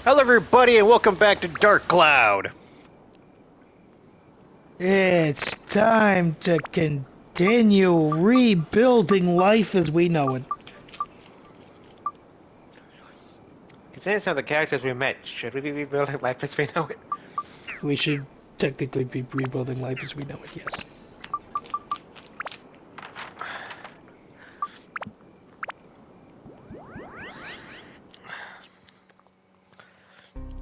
Hello, everybody, and welcome back to Dark Cloud. It's time to continue rebuilding life as we know it. Considering some of the characters we met, should we be rebuilding life as we know it? We should technically be rebuilding life as we know it, yes.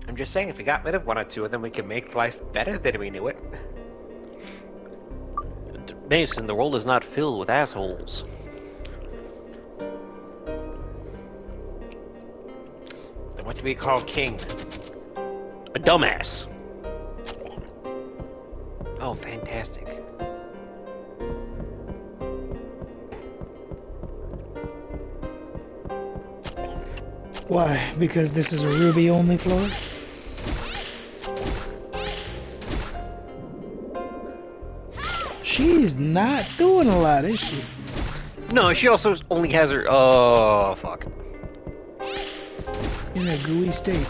I'm just saying, if we got rid of one or two of them, we could make life better than we knew it. Mason, the world is not filled with assholes. Then what do we call king? A dumbass. Oh, fantastic. Why? Because this is a Ruby-only floor? She's not doing a lot, is she? No, she also only has her... Oh, fuck. In a gooey state.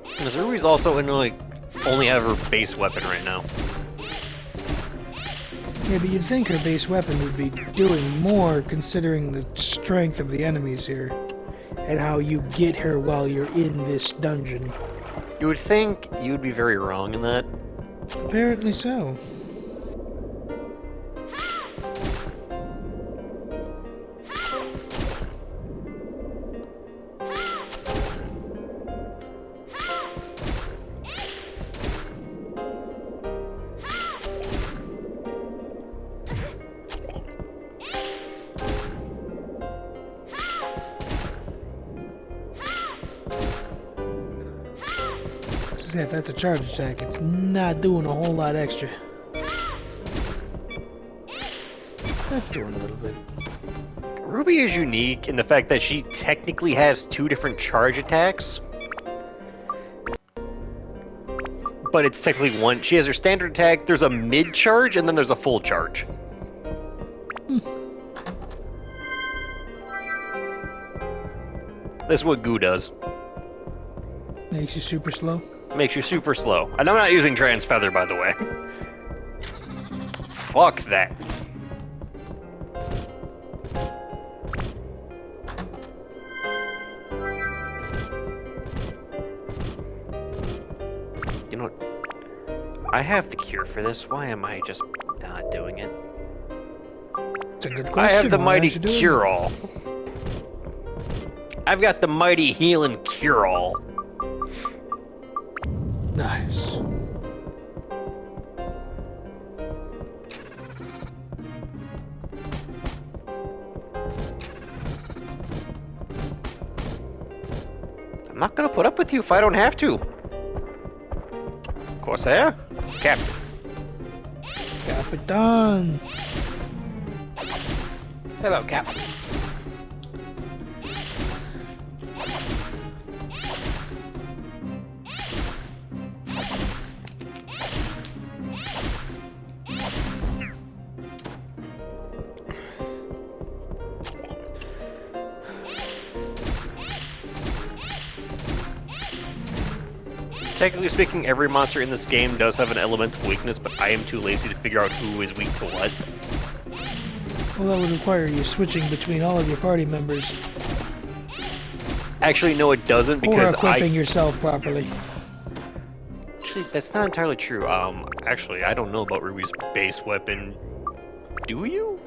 Because Ruby's also in, like, only have her base weapon right now. Yeah, but you'd think her base weapon would be doing more considering the strength of the enemies here. And how you get her while you're in this dungeon. You would think you'd be very wrong in that. Apparently so. If that's a charge attack, it's not doing a whole lot extra. That's doing a little bit. Ruby is unique in the fact that she technically has two different charge attacks. But it's technically one. She has her standard attack, there's a mid-charge, and then there's a full charge. That's what Goo does. Makes you super slow. Makes you super slow. And I'm not using Trans Feather, by the way. Fuck that. You know what? I have the cure for this. Why am I just not doing it? It's a good question. I have the Why mighty aren't you doing it? cure-all. I've got the mighty healing cure-all. Nice. I'm not gonna put up with you if I don't have to. Corsair? Captain. Capitan. Hello, Captain. Technically speaking, every monster in this game does have an elemental weakness, but I am too lazy to figure out who is weak to what. Well, that would require you switching between all of your party members. Actually, no, it doesn't, Or because equipping yourself properly. Actually, that's not entirely true. Actually, I don't know about Ruby's base weapon. Do you?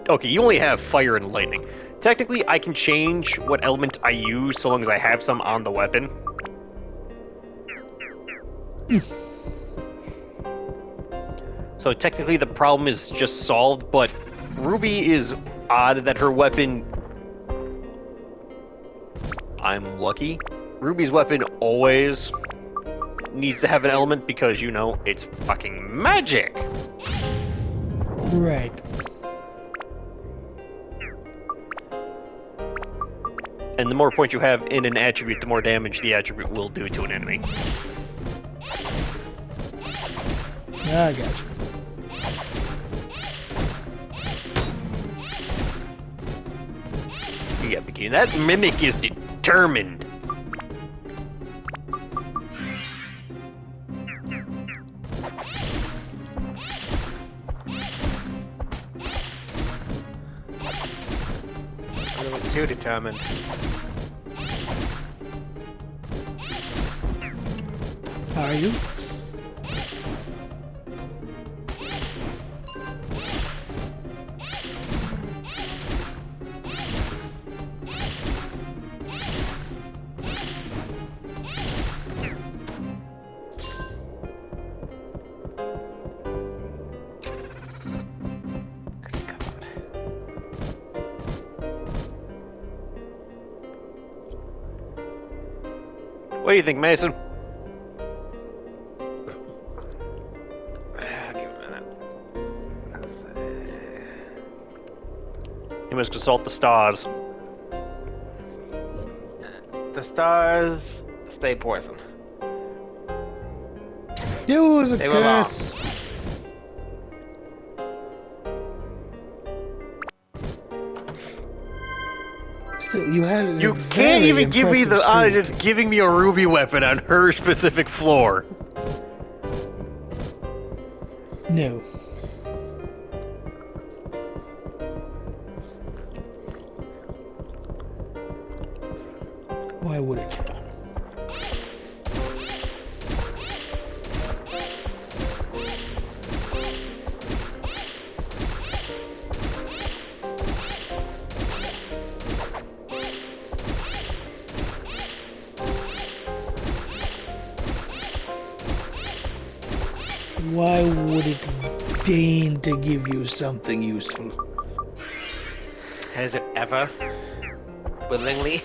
Okay, you only have fire and lightning. Technically, I can change what element I use so long as I have some on the weapon. So technically the problem is just solved, but Ruby is odd that her weapon... I'm lucky. Ruby's weapon always needs to have an element because, you know, it's fucking magic! Right. And the more points you have in an attribute, the more damage the attribute will do to an enemy. I got you. Yeah, Bikini, that mimic is determined. A little too determined. Are you? What do you think, Mason? Give me a minute. You must consult the stars. The stars stay poison. It was a They were wrong. curse. Still, you had it. You can't even give me the honor of just giving me a ruby weapon on her specific floor. No. Why would it? Why would it deign to give you something useful? Has it ever? Willingly?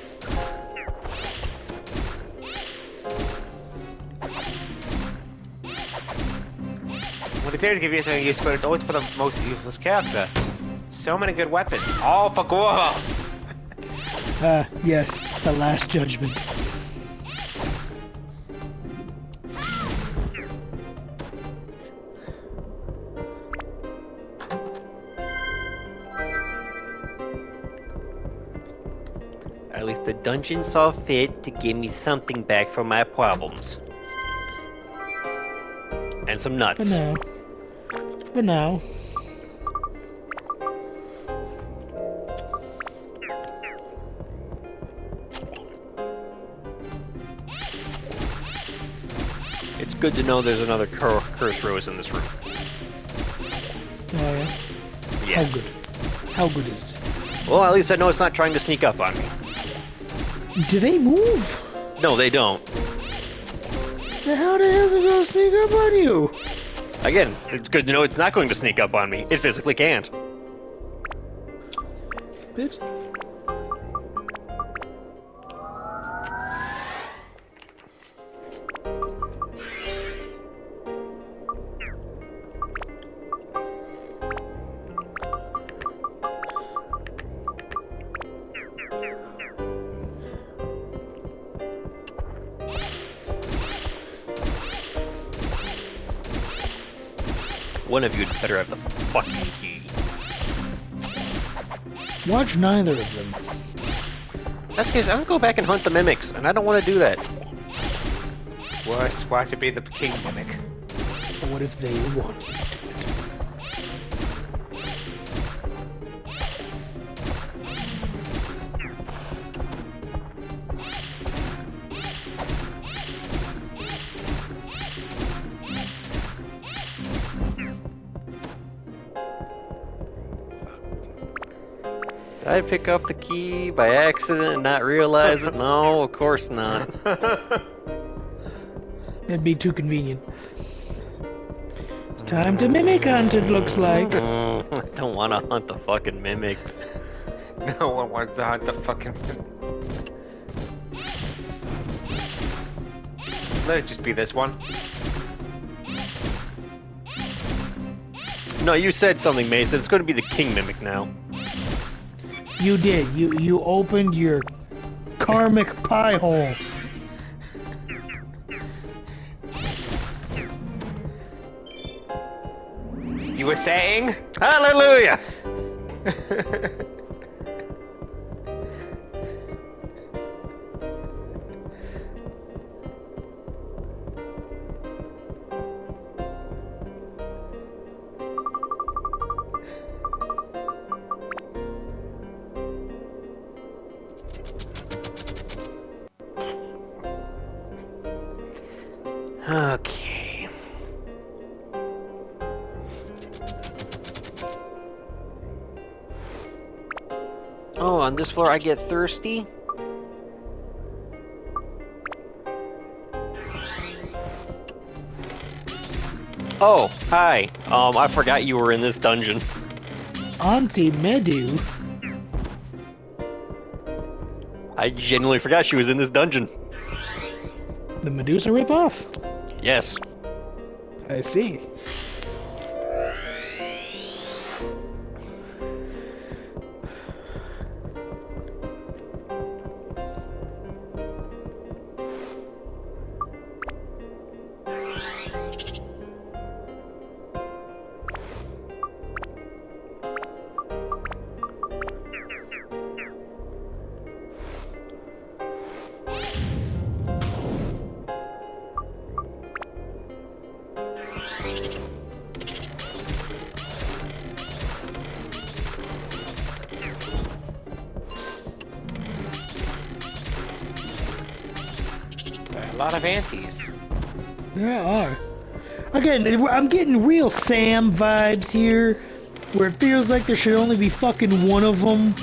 When it dares give you something useful, it's always for the most useless character. So many good weapons, all for Goro! Yes, the Last Judgment. At least the dungeon saw fit to give me something back from my problems. And some For nuts. now. For now. It's good to know there's another curse rose in this room. Oh yeah? Yeah. How good? How good is it? Well, at least I know it's not trying to sneak up on me. Do they move? No, they don't. Then how the hell is it gonna sneak up on you? Again, it's good to know it's not going to sneak up on me. It physically can't. Bitch. One of you'd better have the fucking key. Watch neither of them. That's because I'm gonna go back and hunt the mimics, and I don't want to do that. Worse, why should be the king mimic? What if they want you to do it? Did I pick up the key by accident and not realize it? No, of course not. That'd be too convenient. It's time to mimic hunt, it looks like. I don't want to hunt the fucking mimics. No one wants to hunt the fucking... Let it just be this one. No, you said something, Mason. It's going to be the king mimic now. You did. You opened your karmic pie hole. You were saying? Hallelujah! Okay. Oh, on this floor I get thirsty? Oh, hi. I forgot you were in this dungeon. Auntie Medu? I genuinely forgot she was in this dungeon. The Medusa ripoff? Yes. I see. A lot of antis. There are. Again, I'm getting real Sam vibes here, where it feels like there should only be fucking one of them,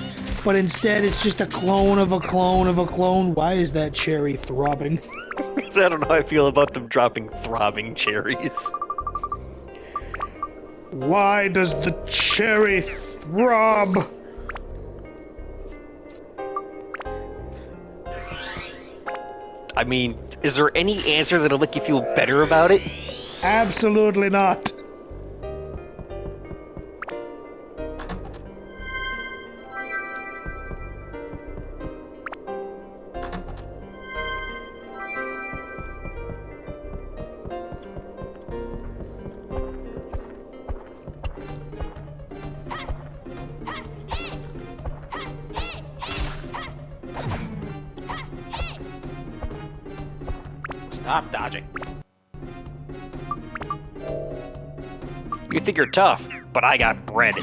but instead it's just a clone of a clone of a clone. Why is that cherry throbbing? So I don't know how I feel about them dropping throbbing cherries. Why does the cherry throb? I mean, is there any answer that'll make you feel better about it? Absolutely not. Stop dodging. You think you're tough, but I got bread.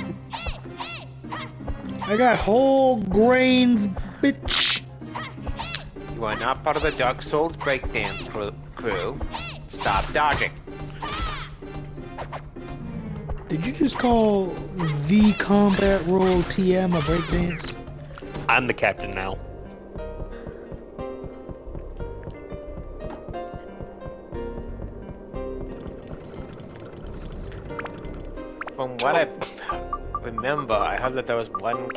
I got whole grains, bitch. You are not part of the Dark Souls breakdance crew. Stop dodging. Did you just call the combat role TM a breakdance? I'm the captain now. From what I remember, I heard that there was one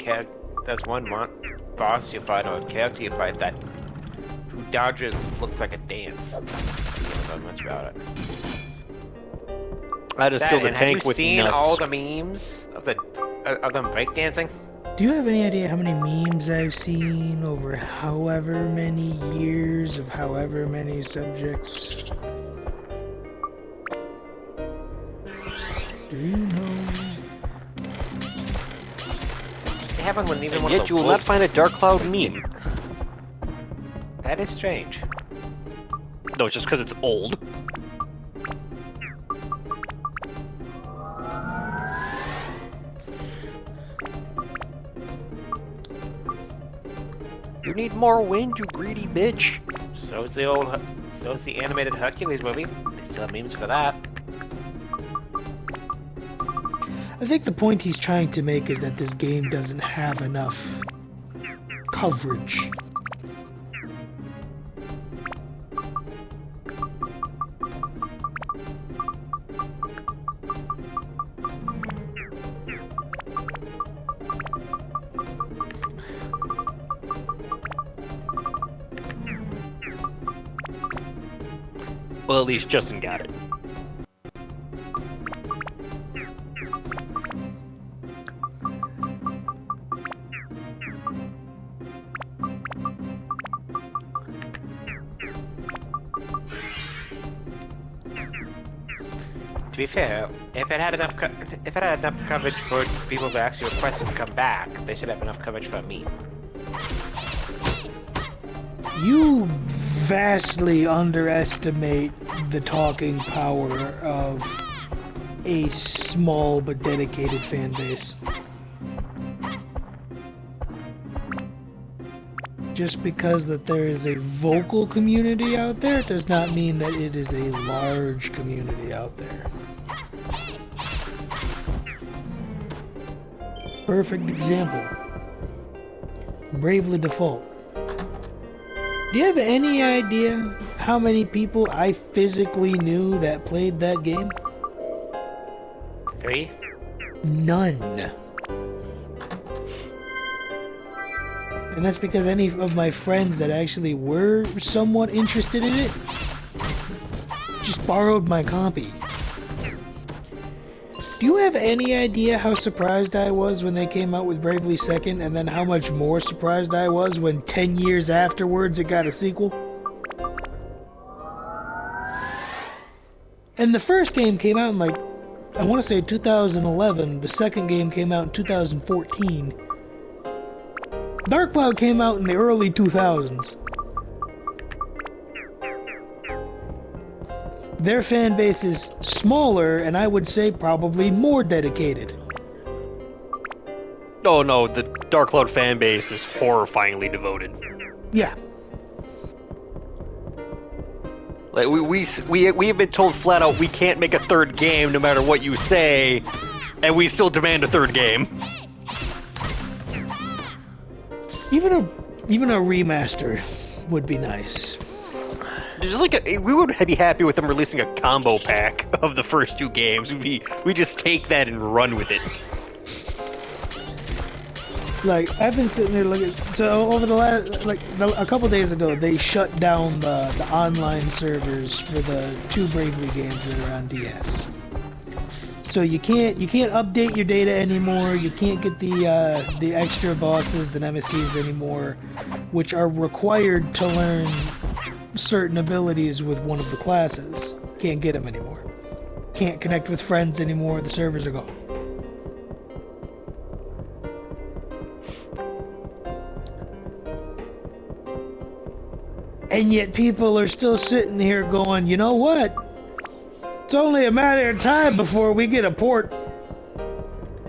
boss you fight or a character you fight that who dodges looks like a dance. I don't know much about it. I just killed a And tank have you with seen nuts. all the memes of them breakdancing? Do you have any idea how many memes I've seen over however many years of however many subjects? Do you know? They haven't when neither And one yet of you the will not wolves- find a Dark Cloud meme. That is strange. No, it's just because it's old. You need more wind, you greedy bitch. So's the animated Hercules movie. They still have memes for that. I think the point he's trying to make is that this game doesn't have enough coverage. Well, at least Justin got it. To be fair, if it had enough coverage for people to actually request it to come back, they should have enough coverage for me. You vastly underestimate the talking power of a small but dedicated fan base. just because that there is a vocal community out there does not mean that it is a large community out there. Perfect example. Bravely Default. Do you have any idea how many people I physically knew that played that game? 3? None. And that's because any of my friends that actually were somewhat interested in it just borrowed my copy. Do you have any idea how surprised I was when they came out with Bravely Second, and then how much more surprised I was when 10 years afterwards it got a sequel? And the first game came out in like, I want to say 2011, the second game came out in 2014. Dark Cloud came out in the early 2000s. Their fan base is smaller, and I would say probably more dedicated. Oh no, the Dark Cloud fan base is horrifyingly devoted. Yeah. Like we have been told flat out we can't make a third game no matter what you say, and we still demand a third game. Even a remaster would be nice. Just like we would be happy with them releasing a combo pack of the first two games. We just take that and run with it. Like, I've been sitting there looking. So over the last, a couple days ago, they shut down the online servers for the two Bravely games that are on DS. So you can't update your data anymore. You can't get the extra bosses, the nemesis anymore, which are required to learn certain abilities with one of the classes. Can't get them anymore. Can't connect with friends anymore. The servers are gone. And yet people are still sitting here going, you know what? It's only a matter of time before we get a port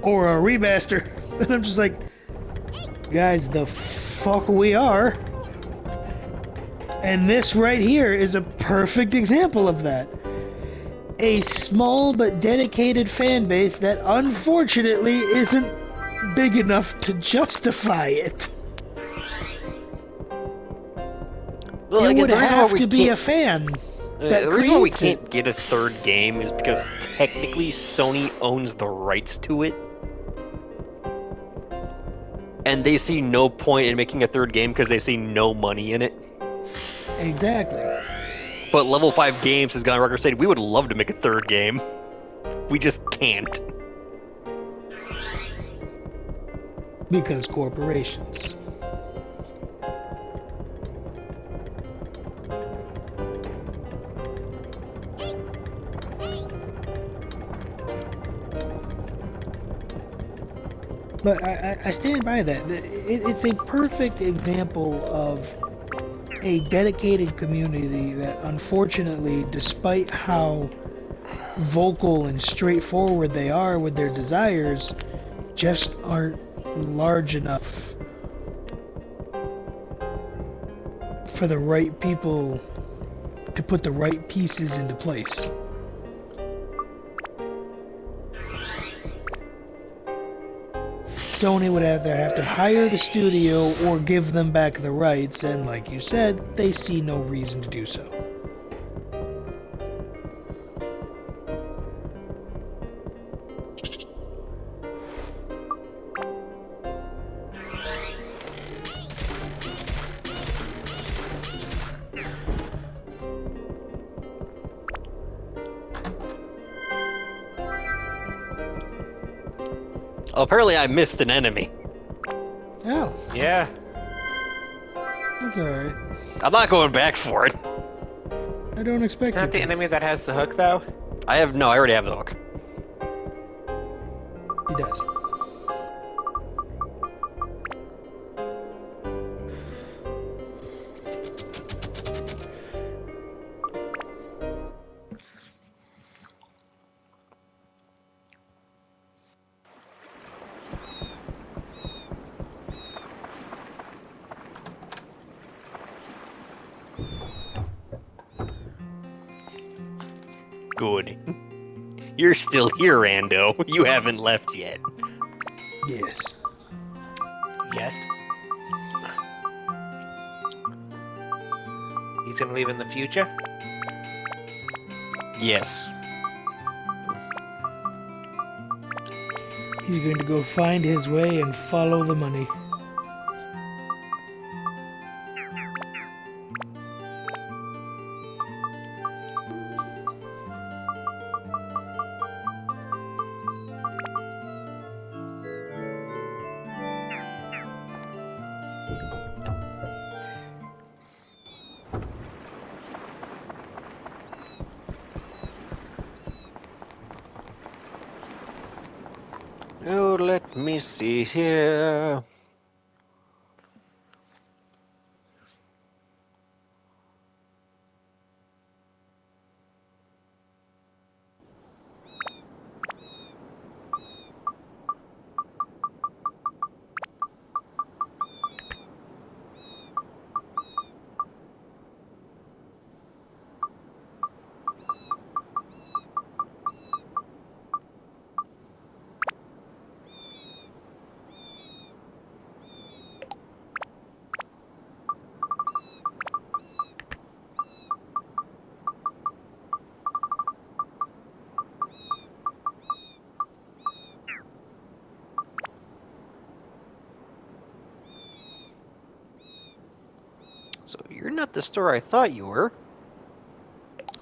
or a remaster. And I'm just like, guys, the fuck we are. And this right here is a perfect example of that. A small but dedicated fan base that unfortunately isn't big enough to justify it. Well, It would the reason why have we to be a can't- fan that the reason why we creates can't it. get a third game is because technically Sony owns the rights to it. And they see no point in making a third game because they see no money in it. Exactly. But Level 5 Games has gone on record saying we would love to make a third game. We just can't. Because corporations. But I stand by that. It's a perfect example of a dedicated community that, unfortunately, despite how vocal and straightforward they are with their desires, just aren't large enough for the right people to put the right pieces into place. Sony would either have to hire the studio or give them back the rights, and like you said, they see no reason to do so. Oh, apparently I missed an enemy. Oh, Yeah. that's alright. I'm not going back for it. I don't expect Is that the you to. enemy that has the hook, though? I already have the hook. He does. Good. You're still here, Rando. You haven't left yet. Yes. Yet. He's gonna leave in the future? Yes. He's going to go find his way and follow the money. Oh, let me see here. So you're not the store I thought you were.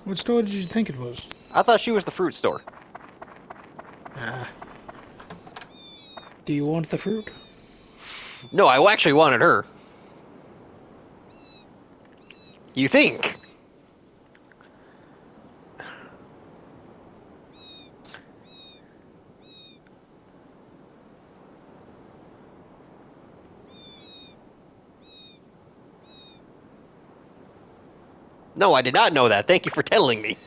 What store did you think it was? I thought she was the fruit store. Ah. Do you want the fruit? No, I actually wanted her. You think? No, I did not know that. Thank you for telling me.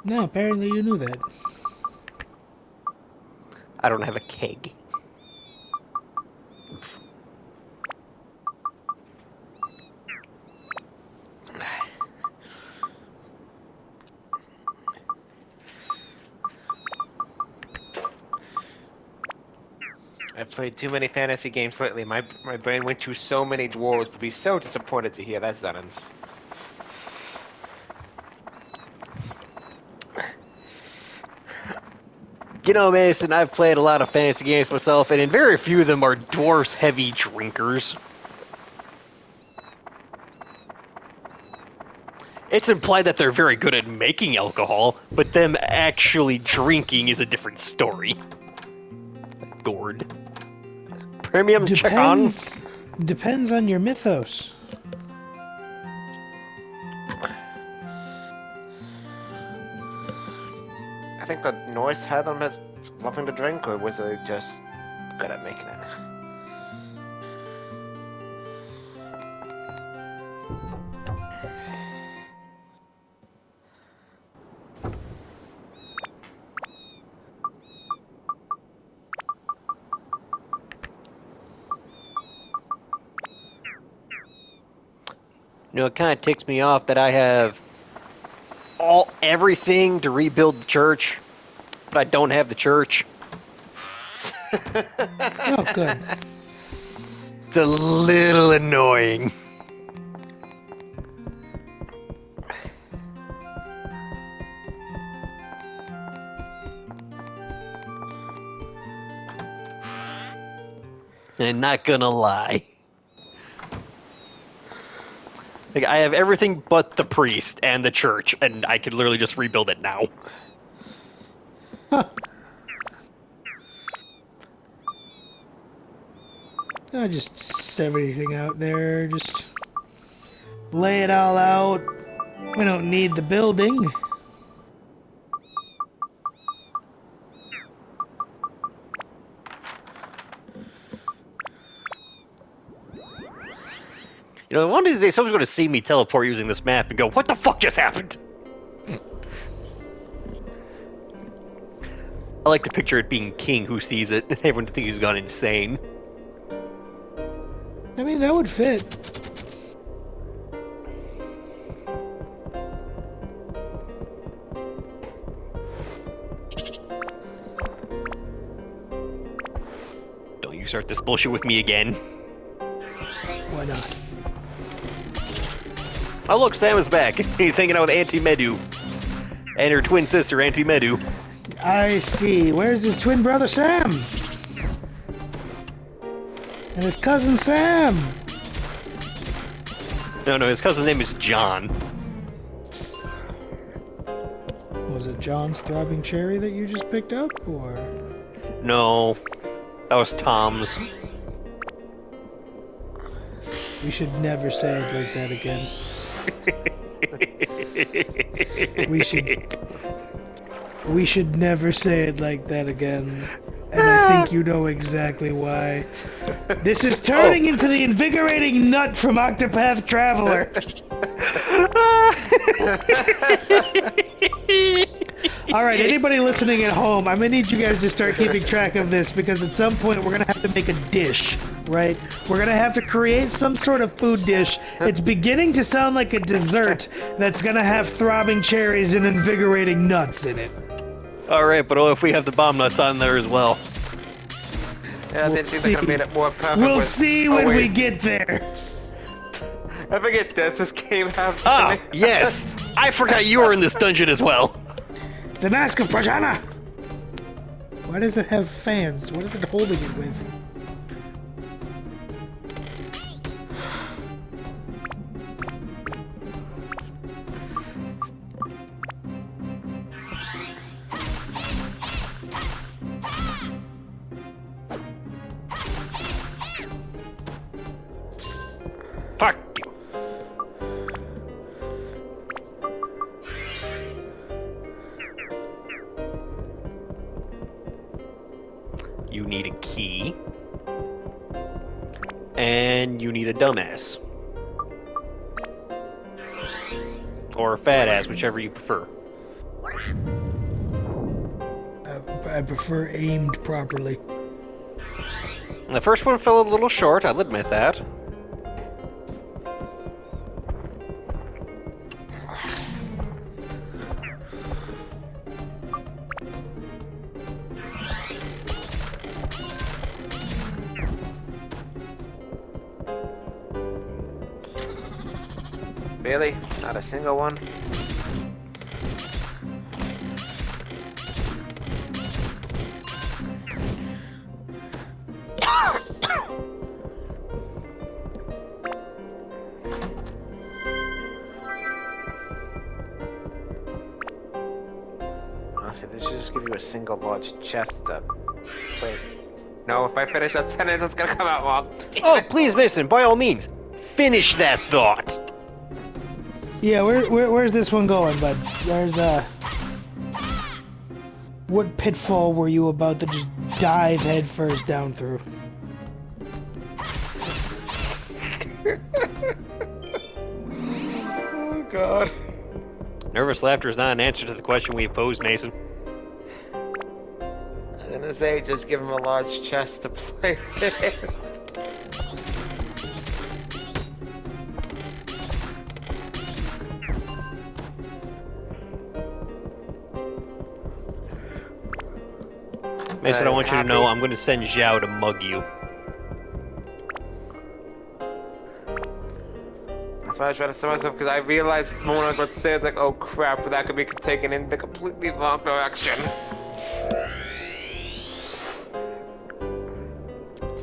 No, apparently you knew that. I don't have a keg. I've played too many fantasy games lately. My brain went through so many dwarves, but be so disappointed to hear that sentence. You know, Mason, I've played a lot of fantasy games myself, and in very few of them are dwarves heavy drinkers. It's implied that they're very good at making alcohol, but them actually drinking is a different story. Gourd. Premium chicken. Depends on your mythos. I think the Norse had them as loving to drink, or was they just good at making it? You know, it kind of ticks me off that I have everything to rebuild the church, but I don't have the church. Oh, good. It's a little annoying. And not gonna lie. Like, I have everything but the priest and the church, and I could literally just rebuild it now. Huh. I just set everything out there, just lay it all out. We don't need the building. You know, one of these days someone's going to see me teleport using this map and go, "What the fuck just happened?" I like to picture it being King who sees it, and everyone thinks he's gone insane. I mean, that would fit. start this bullshit with me again. Why not? Oh look, Sam is back. He's hanging out with Auntie Medu. And her twin sister, Auntie Medu. I see. Where's his twin brother Sam? And his cousin Sam. No, his cousin's name is John. Was it John's throbbing cherry that you just picked up, or? No, that was Tom's. We should never say it like that again. We should never say it like that again. And I think you know exactly why. This is turning into the invigorating nut from Octopath Traveler. Alright, anybody listening at home, I'm gonna need you guys to start keeping track of this, because at some point we're gonna have to make a dish, right? We're gonna have to create some sort of food dish. It's beginning to sound like a dessert that's gonna have throbbing cherries and invigorating nuts in it. Alright, but what if we have the bomb nuts on there as well? Yeah, We'll they seem like I made it more perfect. We'll with... see Oh, when we wait. get there. I forget this game has. Ah, yes! I forgot you were in this dungeon as well. The Mask of Prajana! Why does it have fans? What is it holding it with? Fuck you. You need a key. And you need a dumbass. Or a fat ass, whichever you prefer. I prefer aimed properly. The first one fell a little short, I'll admit that. Really? Not a single one? Honestly, this should just give you a single large chest up. Wait. No, if I finish that sentence, it's gonna come out wrong. Oh, please, Mason, by all means, finish that thought. Yeah, where's this one going, bud? Where's what pitfall were you about to just dive headfirst down through? Oh god. Nervous laughter is not an answer to the question we posed, Mason. I'm gonna say just give him a large chest to play with. Mason, I want you to know I'm going to send Zhao to mug you. That's why I try to stop myself, because I realized when I was about to say, I was like, oh crap, that could be taken in the completely wrong direction.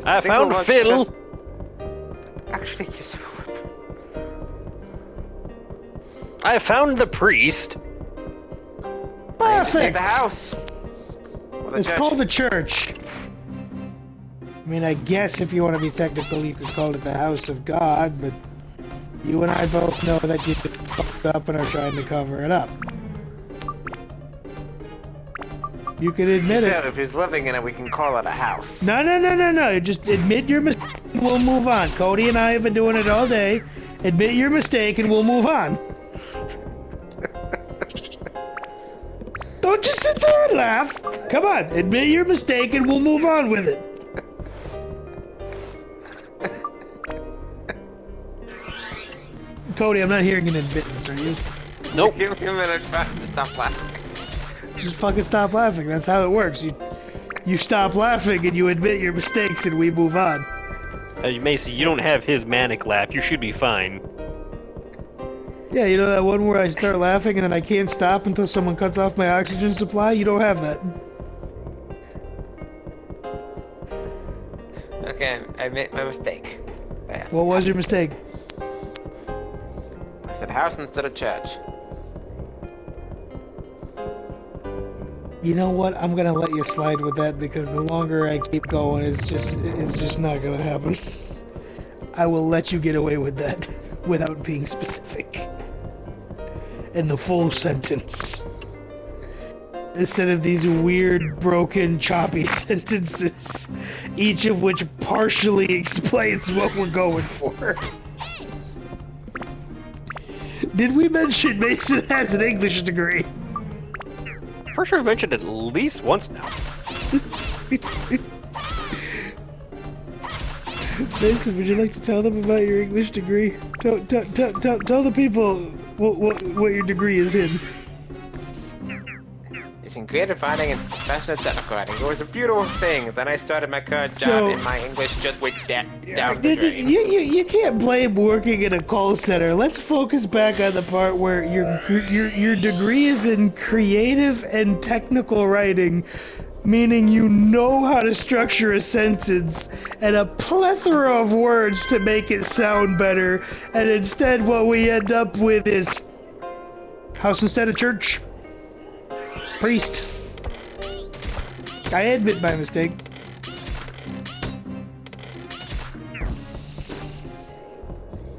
I Single found large Phil! chest- Actually, yes. I found the priest! I need to take Perfect! the house. Or the It's church. called the church. I mean, I guess if you want to be technical, you could call it the house of God, but you and I both know that you fucked up and are trying to cover it up. You can admit Yeah, it. if he's living in it, we can call it a house. No. Just admit your mistake and we'll move on. Cody and I have been doing it all day. Admit your mistake and we'll move on. Don't just sit there and laugh. Come on, admit your mistake and we'll move on with it. Cody, I'm not hearing an admittance, are you? Nope. Give me a minute to stop laughing. Just fucking stop laughing. That's how it works. You stop laughing and you admit your mistakes and we move on. Macy, you don't have his manic laugh. You should be fine. Yeah, you know that one where I start laughing and then I can't stop until someone cuts off my oxygen supply? You don't have that. Okay, I made my mistake. There. What was your mistake? I said house instead of church. You know what? I'm gonna let you slide with that because the longer I keep going, it's just not gonna happen. I will let you get away with that without being specific. In the full sentence. Instead of these weird, broken, choppy sentences, each of which partially explains what we're going for. Did we mention Mason has an English degree? For sure, I mentioned it at least once now. Mason, would you like to tell them about your English degree? Tell the people what your degree is in. It's in creative writing and professional technical writing. It was a beautiful thing. Then I started my current job and my English just went down the drain. You can't blame working in a call center. Let's focus back on the part where your degree is in creative and technical writing, meaning you know how to structure a sentence and a plethora of words to make it sound better, and instead what we end up with is house instead of church. Priest. I admit my mistake.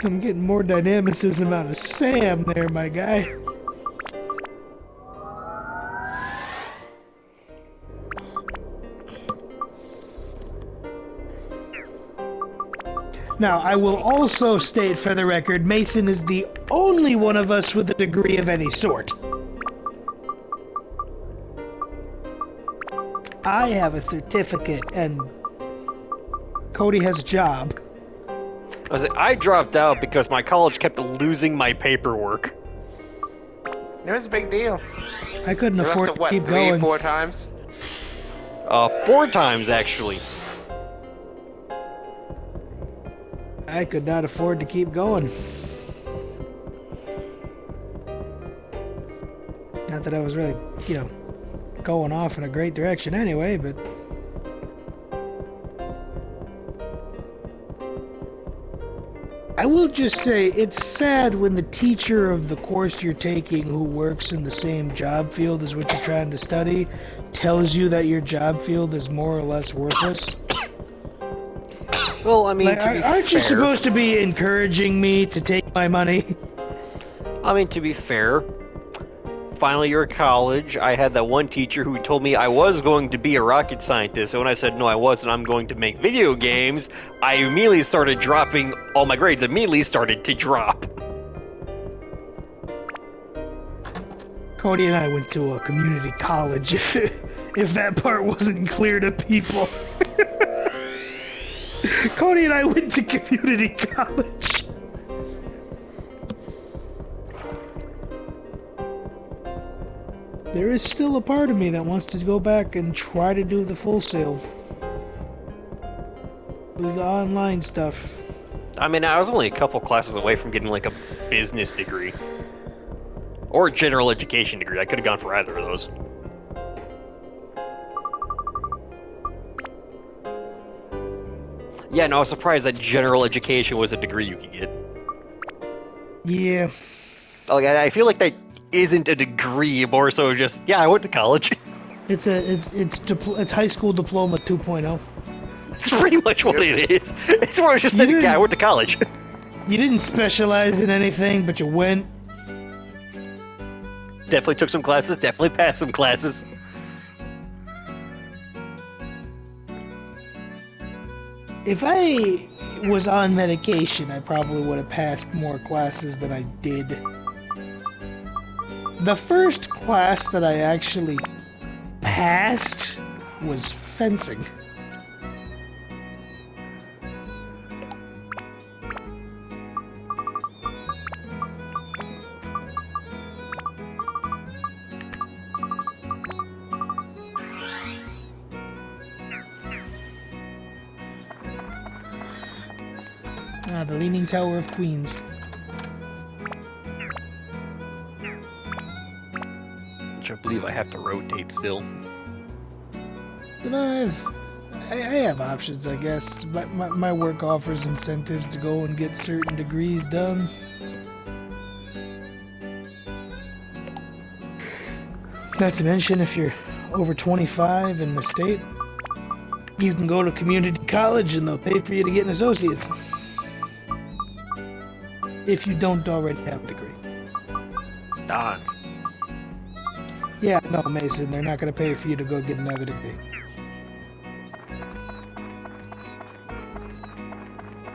I'm getting more dynamicism out of Sam there, my guy. Now, I will also state for the record, Mason is the only one of us with a degree of any sort. I have a certificate, and Cody has a job. I dropped out because my college kept losing my paperwork. It was a big deal. I couldn't You afford lost it, to what, keep 3, going. 4 times? 4 times, actually. I could not afford to keep going. Not that I was really, going off in a great direction anyway, but... I will just say, it's sad when the teacher of the course you're taking who works in the same job field as what you're trying to study tells you that your job field is more or less worthless. Well, I mean, aren't you supposed to be encouraging me to take my money? I mean, to be fair, final year of college, I had that one teacher who told me I was going to be a rocket scientist, and when I said no I wasn't, I'm going to make video games, I immediately started dropping, all my grades immediately started to drop. Cody and I went to a community college, if that part wasn't clear to people. Cody and I went to community college. There is still a part of me that wants to go back and try to do the full sail. Do the online stuff. I mean, I was only a couple classes away from getting like a business degree. Or a general education degree. I could have gone for either of those. Yeah, no, I was surprised that general education was a degree you could get. Yeah. Like, I feel like that isn't a degree, more so just, yeah, I went to college. It's high school diploma 2.0. That's pretty much what it is. It's where I was just saying, yeah, I went to college. You didn't specialize in anything, but you went. Definitely took some classes, definitely passed some classes. If I was on medication, I probably would have passed more classes than I did. The first class that I actually passed was fencing. Ah, the Leaning Tower of Queens. Which I believe I have to rotate still. But I have options, I guess. My work offers incentives to go and get certain degrees done. Not to mention, if you're over 25 in the state, you can go to community college and they'll pay for you to get an associate's. If you don't already have a degree. Darn. Yeah, no, Mason, they're not going to pay for you to go get another degree.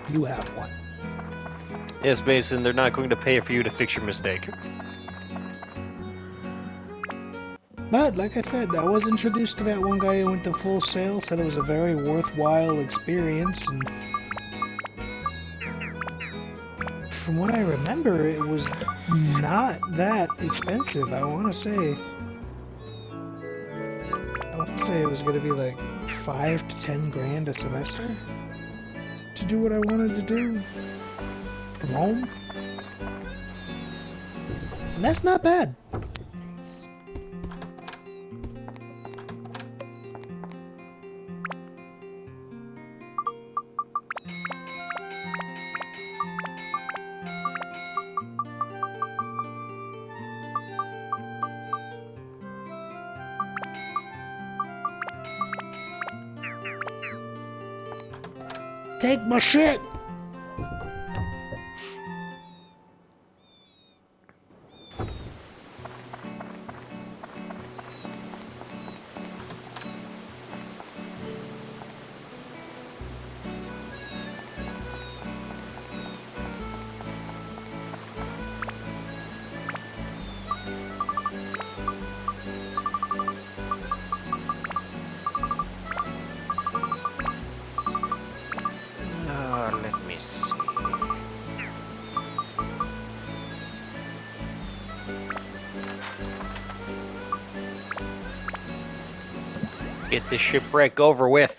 You have one. Yes, Mason, they're not going to pay for you to fix your mistake. But, like I said, I was introduced to that one guy who went to Full Sail, said it was a very worthwhile experience, and from what I remember, it was not that expensive. I want to say it was going to be like 5 to 10 grand a semester to do what I wanted to do from home. And that's not bad. Take my shit! Let me see. Get this shipwreck over with.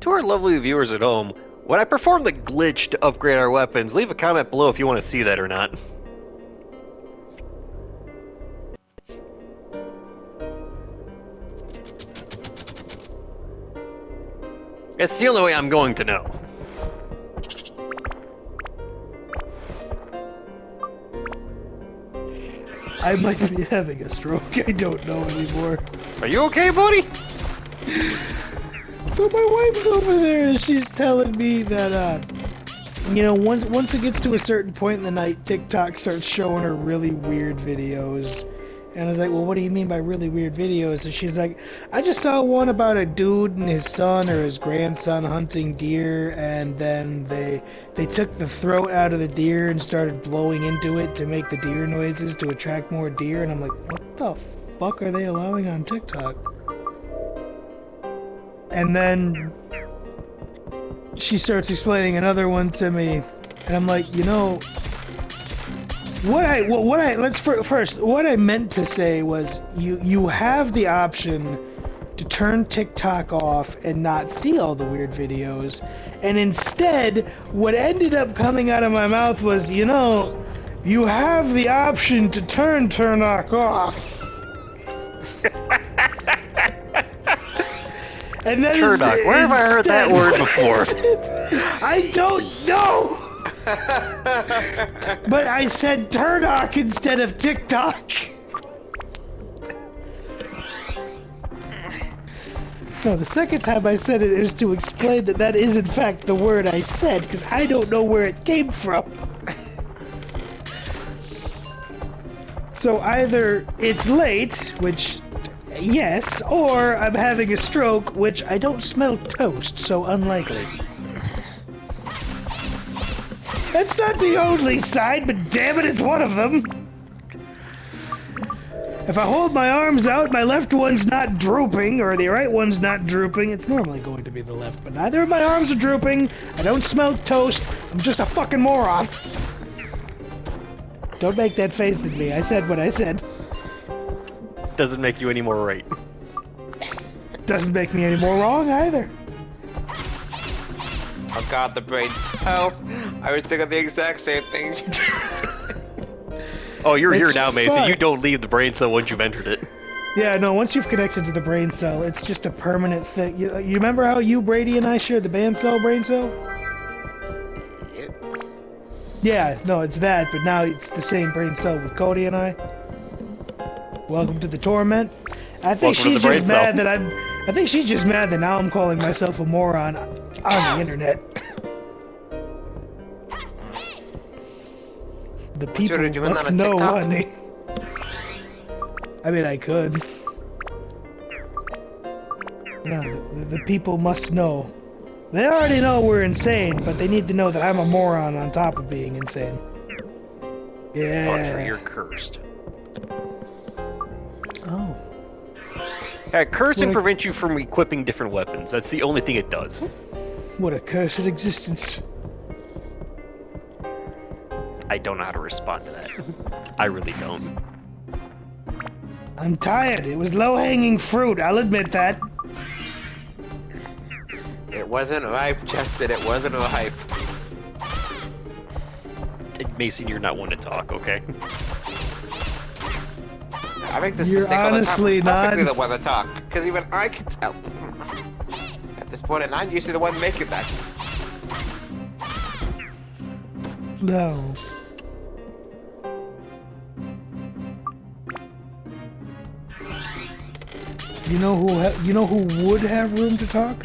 To our lovely viewers at home, when I perform the glitch to upgrade our weapons, leave a comment below if you want to see that or not. It's the only way I'm going to know. I might be having a stroke. I don't know anymore. Are you okay, buddy? So my wife's over there and she's telling me that, you know, once it gets to a certain point in the night, TikTok starts showing her really weird videos. And I was like, well, what do you mean by really weird videos? And she's like, I just saw one about a dude and his son or his grandson hunting deer, and then they took the throat out of the deer and started blowing into it to make the deer noises to attract more deer. And I'm like, what the fuck are they allowing on TikTok? And then she starts explaining another one to me, and I'm like, you know, what I meant to say was you have the option to turn TikTok off and not see all the weird videos, and instead what ended up coming out of my mouth was, you know, you have the option to turn TikTok off. And then Turdock, where have I heard that word before? I don't know. But I said Turdock instead of TikTok. No, the second time I said it was to explain that that is in fact the word I said, because I don't know where it came from. So either it's late, which, yes, or I'm having a stroke, which I don't smell toast, so unlikely. That's not the only sign, but damn it, it's one of them. If I hold my arms out, my left one's not drooping, or the right one's not drooping. It's normally going to be the left, but neither of my arms are drooping. I don't smell toast. I'm just a fucking moron. Don't make that face at me. I said what I said. Doesn't make you any more right. Doesn't make me any more wrong either. Oh god, the brain cell. I was thinking the exact same thing. Oh, you're here It's now, Mason. fine. You don't leave the brain cell once you've entered it. Yeah, no, once you've connected to the brain cell, it's just a permanent thing. You remember how you, Brady, and I shared the brain cell? Yeah, no, it's that, but now it's the same brain cell with Cody and I. Welcome to the torment. I think Welcome to she's the brain just cell. mad that I think she's just mad that now I'm calling myself a moron on the internet. The people you're doing must on know, TikTok? honey. I mean, I could. No, the people must know. They already know we're insane, but they need to know that I'm a moron on top of being insane. Audrey, Yeah. you're cursed. Oh. Cursing What a- prevents you from equipping different weapons. That's the only thing it does. What a cursed existence. I don't know how to respond to that. I really don't. I'm tired. It was low-hanging fruit. I'll admit that. It wasn't ripe, Justin. It wasn't ripe. Mason, you're not one to talk, okay? I make this You're mistake all the honestly time. I'm typically not- the one to talk, because even I can tell. At this point, and I'm usually the one making that. No. You know who would have room to talk?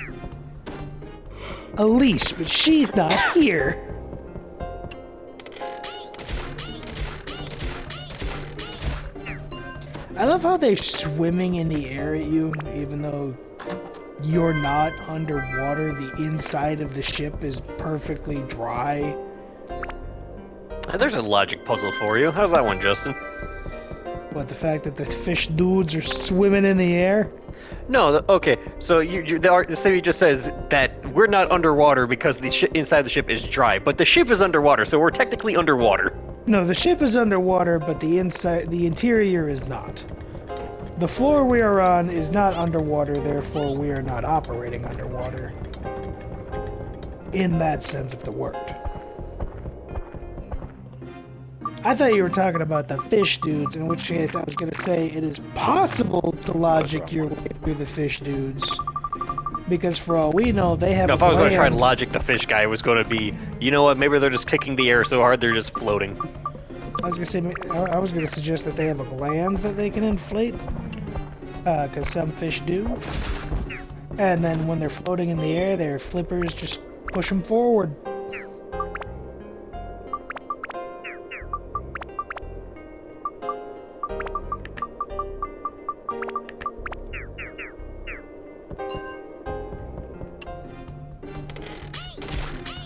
Elise, but she's not here. I love how they're swimming in the air at you, even though you're not underwater. The inside of the ship is perfectly dry. There's a logic puzzle for you. How's that one, Justin? But the fact that the fish dudes are swimming in the air? No, okay. So the city just says that we're not underwater because the inside the ship is dry, but the ship is underwater, so we're technically underwater. No, the ship is underwater, but the interior is not. The floor we are on is not underwater, therefore we are not operating underwater. In that sense of the word. I thought you were talking about the fish dudes, in which case I was going to say it is possible to logic your way through the fish dudes. Because for all we know, they have Now, a if I was going to try and gland. logic the fish guy, it was going to be, you know what, maybe they're just kicking the air so hard they're just floating. I was gonna suggest that they have a gland that they can inflate, because some fish do. And then when they're floating in the air, their flippers just push them forward.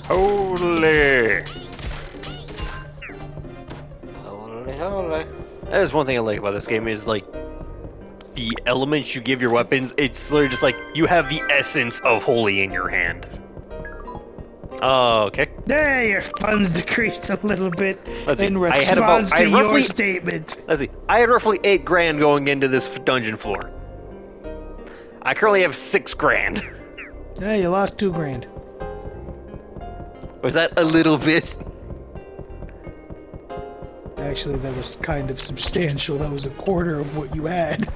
Holy! Holy. That is one thing I like about this game is, like, the elements you give your weapons, it's literally just like, you have the essence of holy in your hand. Oh, okay. There, your funds decreased a little bit Let's see, in I had about- response I to had your roughly- statement. Let's see. I had roughly 8 grand going into this dungeon floor. I currently have 6 grand. Yeah, you lost 2 grand. Was that a little bit? Actually, that was kind of substantial. That was a quarter of what you had.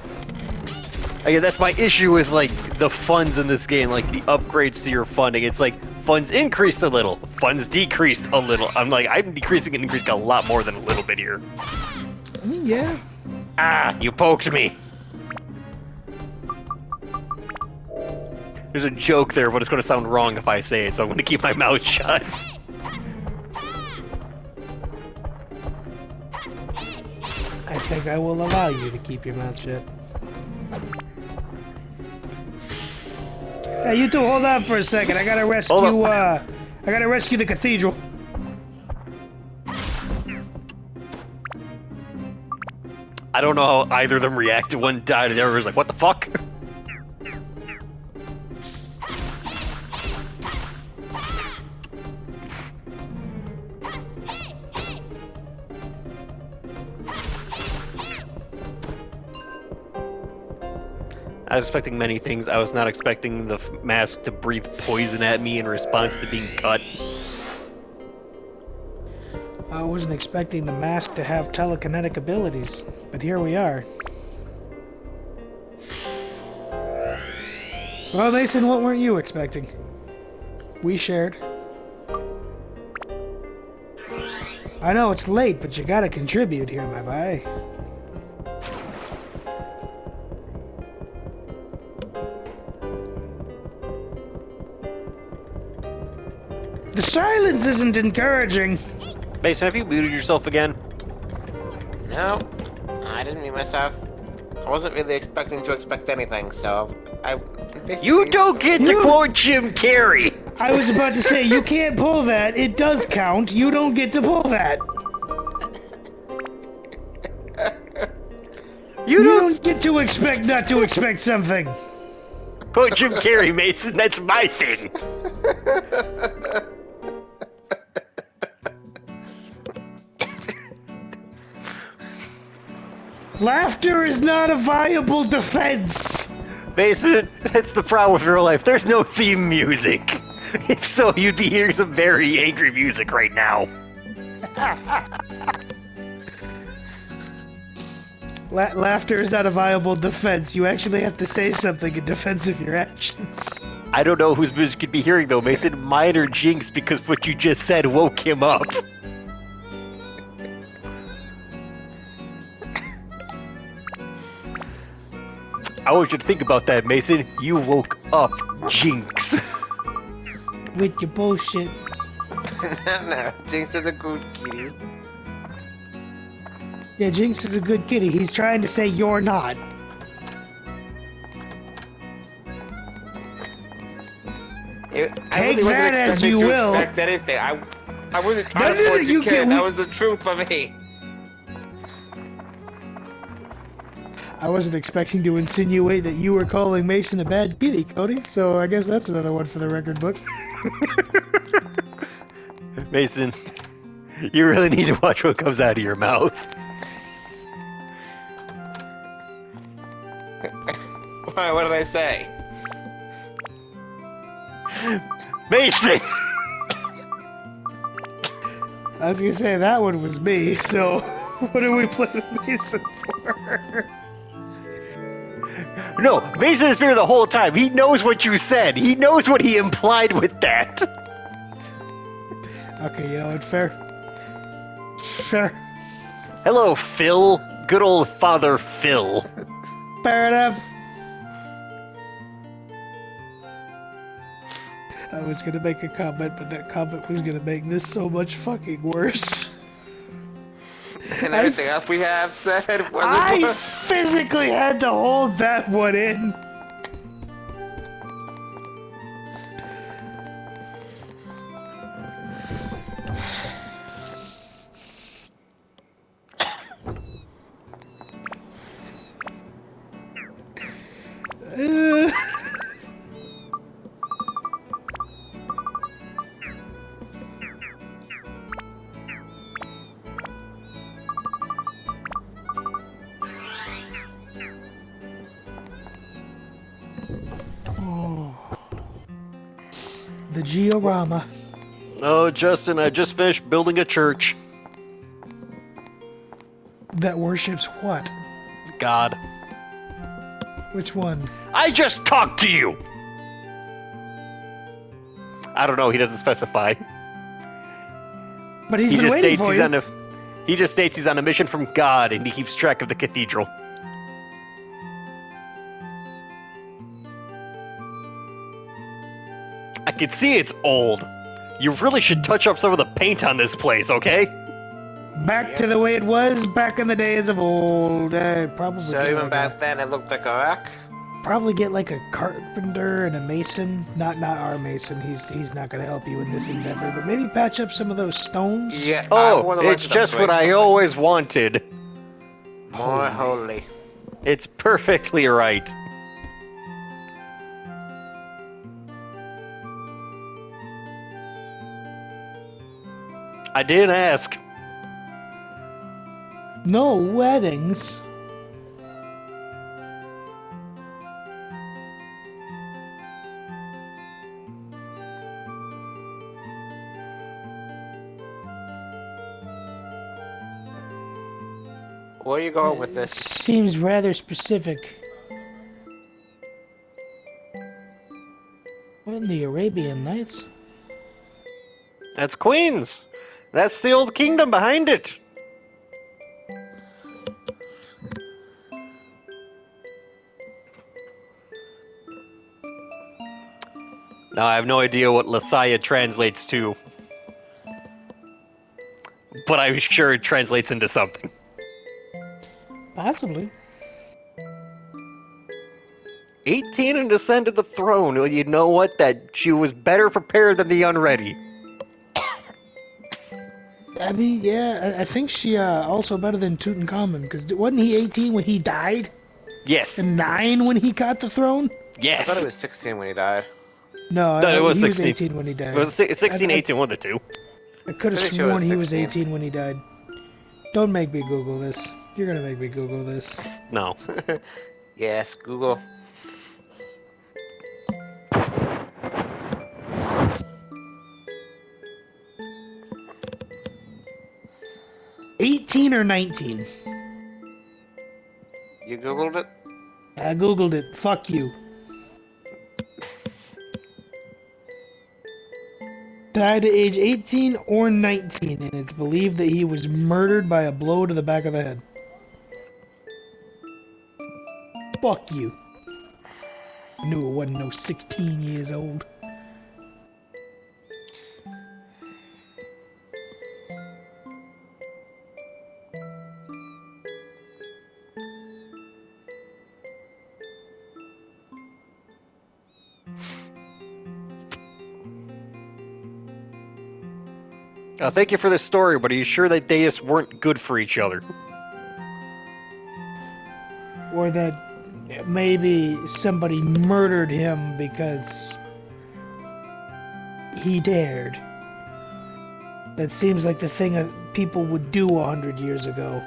Again, that's my issue with, like, the funds in this game, like, the upgrades to your funding. It's like, funds increased a little, funds decreased a little. I'm like, I'm decreasing and increasing a lot more than a little bit here. I mean, yeah. Ah, you poked me. There's a joke there, but it's going to sound wrong if I say it, so I'm going to keep my mouth shut. I think I will allow you to keep your mouth shut. Hey, you two, hold on for a second. I gotta rescue. Hold I gotta rescue the cathedral. I don't know how either of them reacted. One died, and the other was like, what the fuck? I was expecting many things. I was not expecting the mask to breathe poison at me in response to being cut. I wasn't expecting the mask to have telekinetic abilities, but here we are. Well, Mason, what weren't you expecting? We shared. I know it's late, but you gotta contribute here, my boy. The silence isn't encouraging. Mason, have you muted yourself again? No, I didn't mean myself. I wasn't really expecting to expect anything, so I basically... You don't get to quote Jim Carrey! I was about to say, you can't pull that. It does count. You don't get to pull that. You don't get to expect not to expect something. Quote Jim Carrey, Mason, that's my thing! Laughter is not a viable defense. Mason, that's the problem with real life. There's no theme music. If so, you'd be hearing some very angry music right now. Laughter is not a viable defense. You actually have to say something in defense of your actions. I don't know whose music you'd be hearing though, Mason. Mine or Jinx, because what you just said woke him up. I want you to think about that, Mason. You woke up Jinx. With your bullshit. No, Jinx is a good kitty. Yeah, Jinx is a good kitty. He's trying to say you're not. Take that as you will. Anything. I wasn't trying to force your kid. That was the truth for me. I wasn't expecting to insinuate that you were calling Mason a bad kitty, Cody, so I guess that's another one for the record book. Mason, you really need to watch what comes out of your mouth. Why? What did I say? Mason! I was gonna say that one was me, so what are we playing Mason for? No, Mason is here the whole time. He knows what you said. He knows what he implied with that. Okay, you know what? Fair. Sure. Hello, Phil. Good old Father Phil. Fair enough. I was gonna make a comment, but that comment was gonna make this so much fucking worse. And everything else we have said was I physically had to hold that one in. The Georama. Oh, Justin, I just finished building a church. That worships what? God. Which one? I just talked to you! I don't know, he doesn't specify. But he's been waiting for you. He just states he's on a mission from God and he keeps track of the cathedral. I can see it's old. You really should touch up some of the paint on this place, okay? Back to the way it was back in the days of old. Probably. So even back then it looked like a wreck? Probably get like a carpenter and a mason. Not our mason. He's not gonna help you in this endeavor. But maybe patch up some of those stones. Yeah. Oh, it's just what I always wanted. More holy. It's perfectly right. I didn't ask. No weddings. Where are you going with this? Seems rather specific. What in the Arabian Nights? That's Queens. That's the old kingdom behind it. Now, I have no idea what Lasaya translates to. But I'm sure it translates into something. Possibly. 18 and ascended the throne. Well, you know what? That she was better prepared than the unready. I mean, yeah, I think she also better than Tutankhamun, because wasn't he 18 when he died? Yes. And 9 when he got the throne? I Yes. thought it was 16 when he died. No, No, it was he 16. was 18 when he died. It was 16, 18, one of the two. I could have Pretty sure it sworn was he was 16. 18 when he died. Don't make me Google this. You're gonna make me Google this. No. Yes, Google. $18 or 19? You Googled it? I Googled it. Fuck you. Died at age 18 or 19, and it's believed that he was murdered by a blow to the back of the head. Fuck you. I knew it wasn't no 16 years old. Thank you for this story, but are you sure that they just weren't good for each other? Or that maybe somebody murdered him because he dared. That seems like the thing that people would do 100 years ago.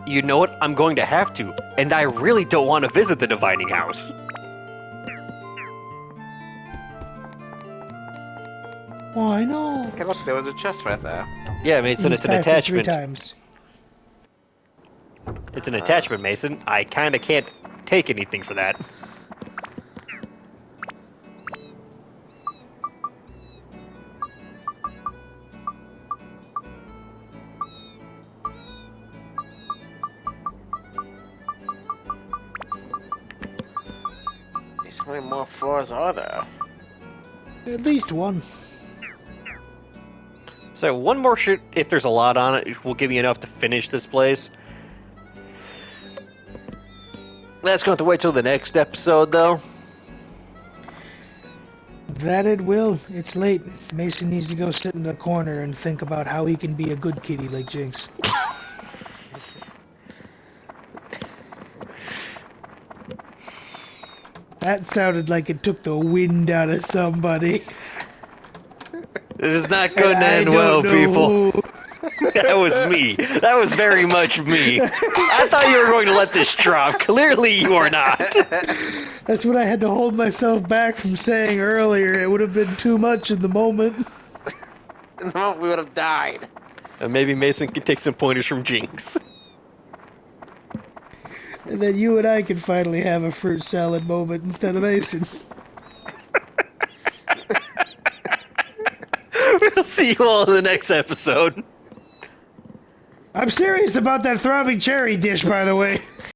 You know what? I'm going to have to, and I really don't want to visit the Divining House. Why not? Hey, look, there was a chest right there. Yeah, Mason, He's it's an passed it 3 attachment. times. It's an attachment, Mason. I kinda can't take anything for that. How many more floors are there? At least one. So one more shit, if there's a lot on it, will give me enough to finish this place. That's going to have to wait till the next episode, though. That it will. It's late. Mason needs to go sit in the corner and think about how he can be a good kitty like Jinx. That sounded like it took the wind out of somebody. This is not going to I end don't well, know people. who. That was me. That was very much me. I thought you were going to let this drop. Clearly you are not. That's what I had to hold myself back from saying earlier. It would have been too much in the moment. In the moment we would have died. And maybe Mason can take some pointers from Jinx. And then you and I can finally have a fruit salad moment instead of Mason. We'll see you all in the next episode. I'm serious about that throbbing cherry dish, by the way.